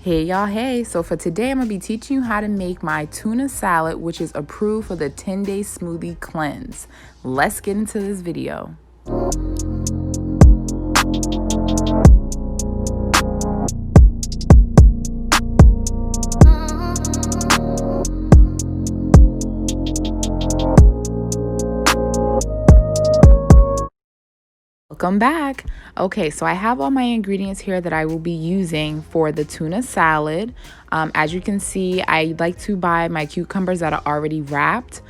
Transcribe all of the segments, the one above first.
Hey y'all, hey. So for today, I'm going to be teaching you how to make my tuna salad, which is approved for the 10-day smoothie cleanse. Let's get into this video. Welcome back. Okay, so I have all my ingredients here that I will be using for the tuna salad. As you can see, I like to buy my cucumbers that are already wrapped.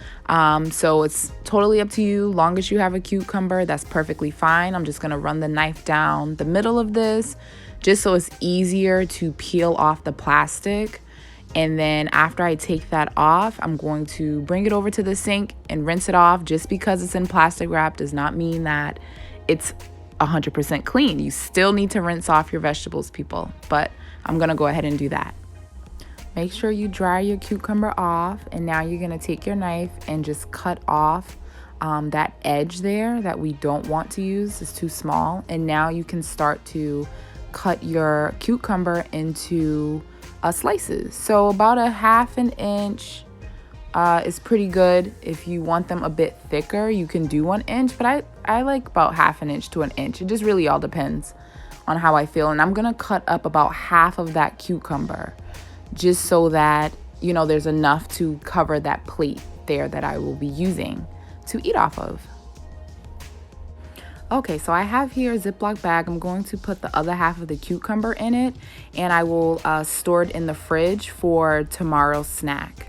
So it's totally up to you. Long as you have a cucumber, that's perfectly fine. I'm just gonna run the knife down the middle of this just so it's easier to peel off the plastic. And then after I take that off, I'm going to bring it over to the sink and rinse it off. Just because it's in plastic wrap does not mean that it's 100% clean. You still need to rinse off your vegetables, people, but I'm gonna go ahead and do that. Make sure you dry your cucumber off, and now you're gonna take your knife and just cut off that edge there that we don't want to use. It's too small. And now you can start to cut your cucumber into slices. So about a half an inch is pretty good. If you want them a bit thicker, you can do 1 inch, but I like about half an inch to 1 inch. It just really all depends on how I feel. And I'm gonna cut up about half of that cucumber just so that, you know, there's enough to cover that plate there that I will be using to eat off of. Okay, so I have here a Ziploc bag. I'm going to put the other half of the cucumber in it, and I will store it in the fridge for tomorrow's snack.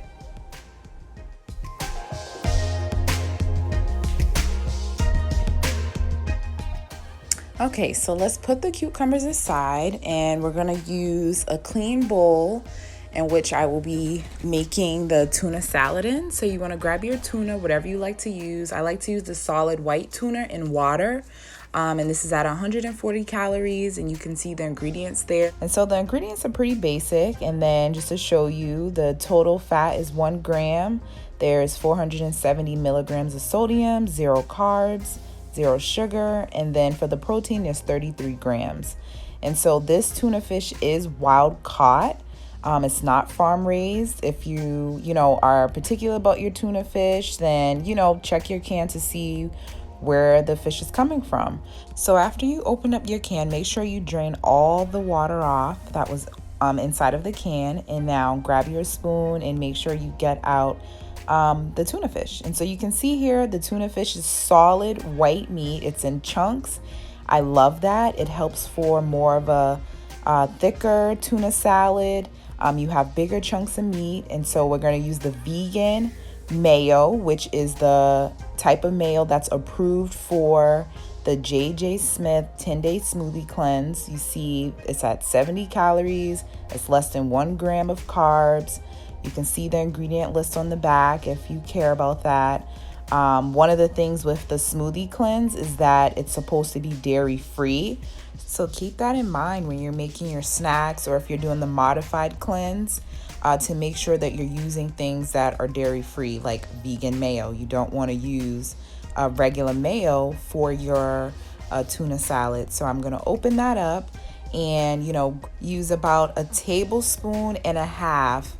Okay, so let's put the cucumbers aside, and we're gonna use a clean bowl in which I will be making the tuna salad in. So you wanna grab your tuna, whatever you like to use. I like to use the solid white tuna in water. And this is at 140 calories, and you can see the ingredients there. And so the ingredients are pretty basic. And then just to show you, the total fat is 1 gram. There's 470 milligrams of sodium, 0 carbs, 0 sugar, and then for the protein there's 33 grams. And so this tuna fish is wild caught. It's not farm raised. If you are particular about your tuna fish, then check your can to see where the fish is coming from. So after you open up your can, make sure you drain all the water off that was inside of the can, and now grab your spoon and make sure you get out the tuna fish. And so you can see here the tuna fish is solid white meat. It's in chunks. I love that. It helps for more of a thicker tuna salad. You have bigger chunks of meat, and so we're going to use the vegan mayo, which is the type of mayo that's approved for the J.J. Smith 10-day smoothie cleanse. You see it's at 70 calories. It's less than 1 gram of carbs. You can see the ingredient list on the back if you care about that. One of the things with the smoothie cleanse is that it's supposed to be dairy free. So keep that in mind when you're making your snacks, or if you're doing the modified cleanse, to make sure that you're using things that are dairy free, like vegan mayo. You don't want to use regular mayo for your tuna salad. So I'm going to open that up and use about a tablespoon and a half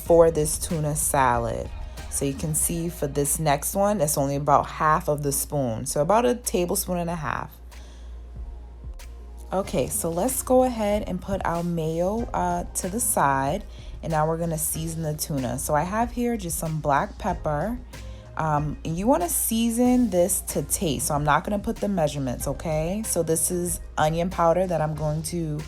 for this tuna salad. So you can see for this next one, it's only about half of the spoon. So about a tablespoon and a half. Okay, so let's go ahead and put our mayo to the side. And now we're gonna season the tuna. So I have here just some black pepper. And you wanna season this to taste. So I'm not gonna put the measurements, okay? So this is onion powder that I'm going to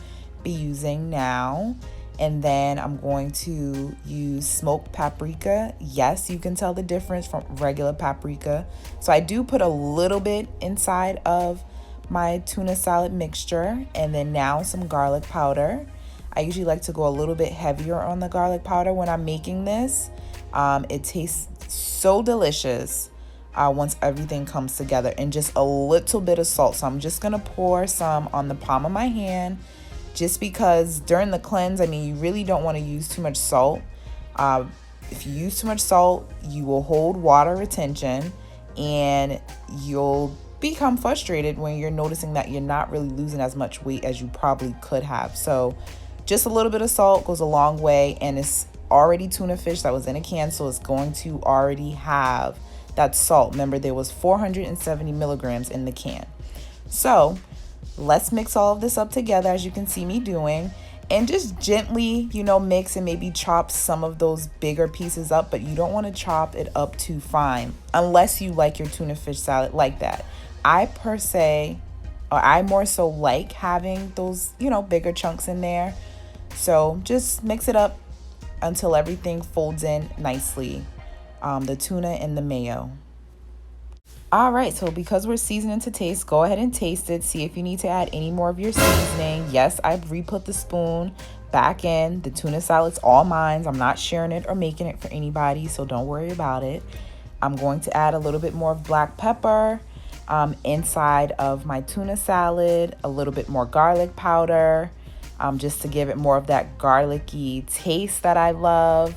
be using now. And then I'm going to use smoked paprika. Yes, you can tell the difference from regular paprika. So I do put a little bit inside of my tuna salad mixture. And then now some garlic powder. I usually like to go a little bit heavier on the garlic powder when I'm making this. It tastes so delicious once everything comes together. And just a little bit of salt. So I'm just gonna pour some on the palm of my hand, just because during the cleanse, you really don't want to use too much salt. If you use too much salt, you will hold water retention, and you'll become frustrated when you're noticing that you're not really losing as much weight as you probably could have. So just a little bit of salt goes a long way, and it's already tuna fish that was in a can, so it's going to already have that salt. Remember, there was 470 milligrams in the can. So let's mix all of this up together, as you can see me doing, and just gently, mix and maybe chop some of those bigger pieces up, but you don't want to chop it up too fine unless you like your tuna fish salad like that. I more so like having those, bigger chunks in there. So just mix it up until everything folds in nicely. The tuna and the mayo. All right, so because we're seasoning to taste, go ahead and taste it. See if you need to add any more of your seasoning. Yes, I've re-put the spoon back in. The tuna salad's all mine. I'm not sharing it or making it for anybody, so don't worry about it. I'm going to add a little bit more of black pepper inside of my tuna salad, a little bit more garlic powder, just to give it more of that garlicky taste that I love,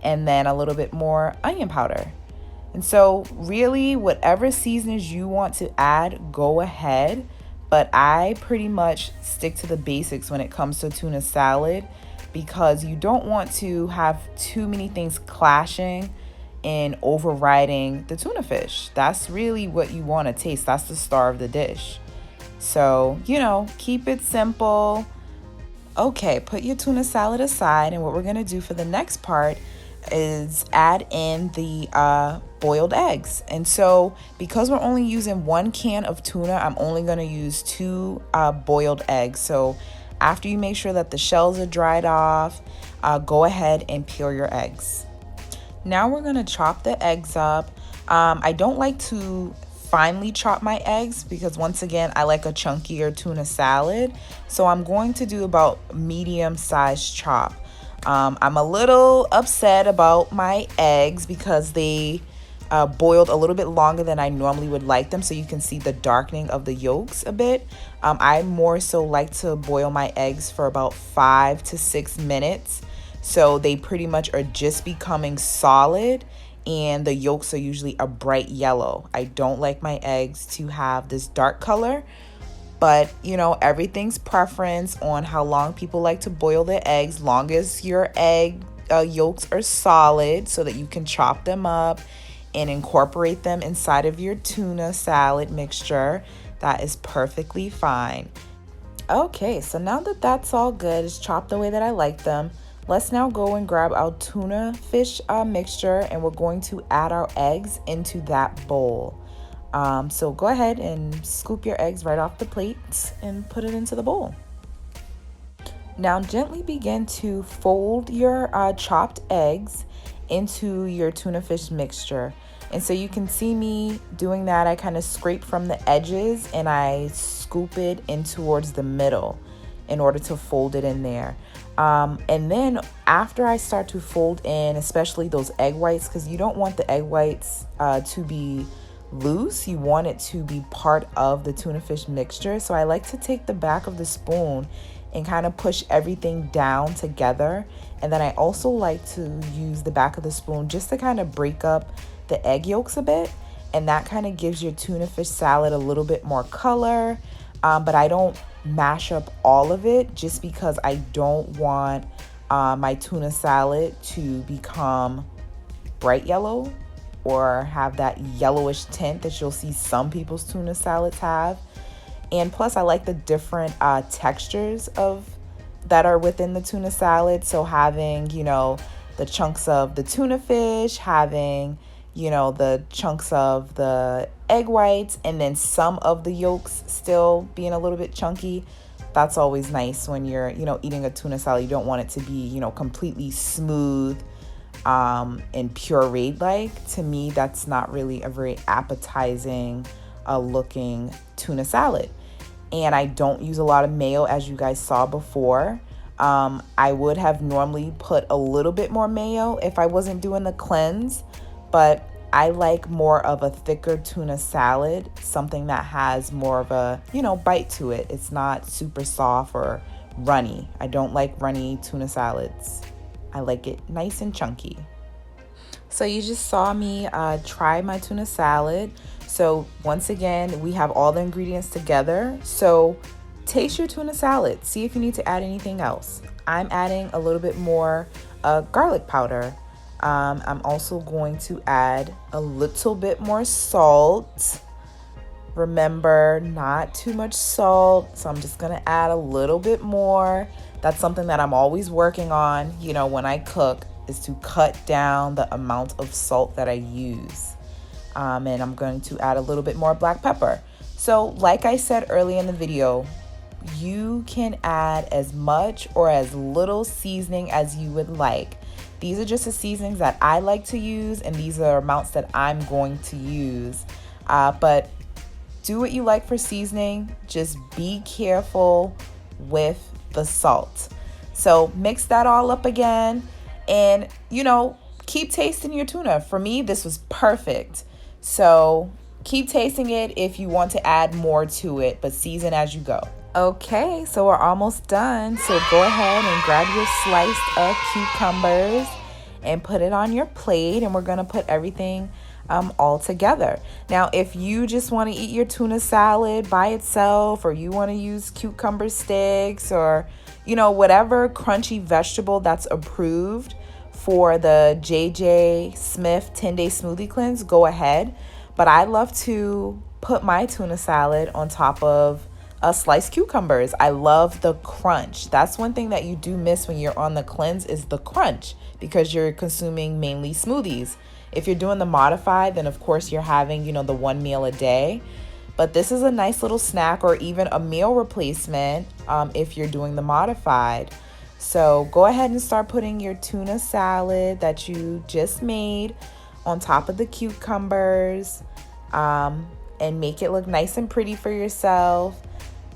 and then a little bit more onion powder. And so really, whatever seasonings you want to add, go ahead. But I pretty much stick to the basics when it comes to tuna salad, because you don't want to have too many things clashing and overriding the tuna fish. That's really what you want to taste. That's the star of the dish. So, keep it simple. Okay, put your tuna salad aside, and what we're going to do for the next part is add in the boiled eggs. And so because we're only using 1 can of tuna, I'm only going to use 2 boiled eggs. So after you make sure that the shells are dried off, go ahead and peel your eggs. Now we're going to chop the eggs up. I don't like to finely chop my eggs because, once again, I like a chunkier tuna salad. So I'm going to do about medium-sized chop. I'm a little upset about my eggs because they boiled a little bit longer than I normally would like them, so you can see the darkening of the yolks a bit. I more so like to boil my eggs for about 5 to 6 minutes, so they pretty much are just becoming solid, and the yolks are usually a bright yellow. I don't like my eggs to have this dark color. But, everything's preference on how long people like to boil their eggs. Long as your egg yolks are solid so that you can chop them up and incorporate them inside of your tuna salad mixture, that is perfectly fine. Okay, so now that that's all good, it's chopped the way that I like them, let's now go and grab our tuna fish mixture, and we're going to add our eggs into that bowl. So go ahead and scoop your eggs right off the plate and put it into the bowl. Now gently begin to fold your chopped eggs into your tuna fish mixture. And so you can see me doing that. I kind of scrape from the edges and I scoop it in towards the middle in order to fold it in there. And then after I start to fold in, especially those egg whites, because you don't want the egg whites to be loose, you want it to be part of the tuna fish mixture. So I like to take the back of the spoon and kind of push everything down together. And then I also like to use the back of the spoon just to kind of break up the egg yolks a bit. And that kind of gives your tuna fish salad a little bit more color. But I don't mash up all of it just because I don't want my tuna salad to become bright yellow or have that yellowish tint that you'll see some people's tuna salads have. And plus, I like the different textures that are within the tuna salad. So having, the chunks of the tuna fish, having, the chunks of the egg whites, and then some of the yolks still being a little bit chunky. That's always nice when you're, eating a tuna salad. You don't want it to be, completely smooth and pureed. Like, to me, that's not really a very appetizing looking tuna salad. And I don't use a lot of mayo, as you guys saw before. I would have normally put a little bit more mayo if I wasn't doing the cleanse, but I like more of a thicker tuna salad, something that has more of a, bite to it. It's not super soft or runny. I don't like runny tuna salads. I like it nice and chunky. So you just saw me try my tuna salad. So once again, we have all the ingredients together. So taste your tuna salad. See if you need to add anything else. I'm adding a little bit more garlic powder. I'm also going to add a little bit more salt. Remember, not too much salt, so I'm just gonna add a little bit more. That's something that I'm always working on, you know, when I cook, is to cut down the amount of salt that I use. And I'm going to add a little bit more black pepper. So like I said earlier in the video, you can add as much or as little seasoning as you would like. These are just the seasonings that I like to use, and these are amounts that I'm going to use. But do what you like for seasoning. Just be careful with the salt. So mix that all up again, and you know, keep tasting your tuna. For me, this was perfect. So keep tasting it if you want to add more to it, but season as you go. Okay, so we're almost done. So go ahead and grab your sliced up cucumbers and put it on your plate, and we're gonna put everything all together. Now, if you just want to eat your tuna salad by itself, or you want to use cucumber sticks, or you know, whatever crunchy vegetable that's approved for the JJ Smith 10-day smoothie cleanse, go ahead. But I love to put my tuna salad on top of sliced cucumbers. I love the crunch. That's one thing that you do miss when you're on the cleanse, is the crunch, because you're consuming mainly smoothies. If you're doing the modified, then of course you're having, you know, the one meal a day. But this is a nice little snack, or even a meal replacement if you're doing the modified. So go ahead and start putting your tuna salad that you just made on top of the cucumbers, and make it look nice and pretty for yourself,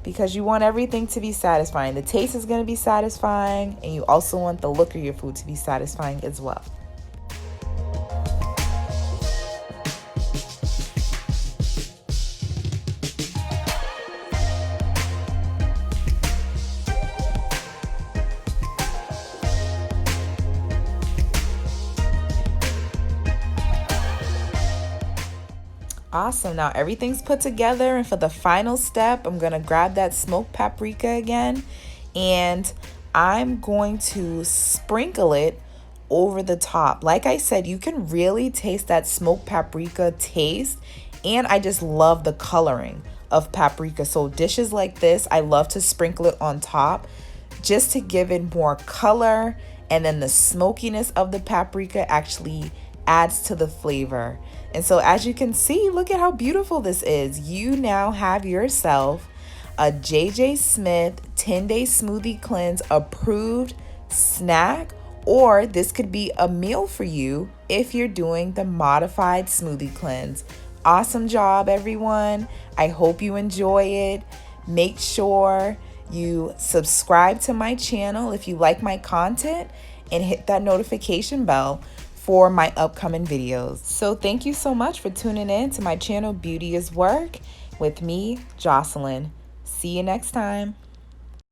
because you want everything to be satisfying. The taste is going to be satisfying, and you also want the look of your food to be satisfying as well. Awesome. Now everything's put together, and for the final step, I'm going to grab that smoked paprika again, and I'm going to sprinkle it over the top. Like I said, you can really taste that smoked paprika taste, and I just love the coloring of paprika. So dishes like this, I love to sprinkle it on top just to give it more color, and then the smokiness of the paprika actually adds to the flavor. And so as you can see, look at how beautiful this is. You now have yourself a JJ Smith 10-day smoothie cleanse approved snack, or this could be a meal for you if you're doing the modified smoothie cleanse. Awesome job, everyone. I hope you enjoy it. Make sure you subscribe to my channel if you like my content, and hit that notification bell for my upcoming videos. So thank you so much for tuning in to my channel, Beauty is Work, with me, Jocelyn. See you next time.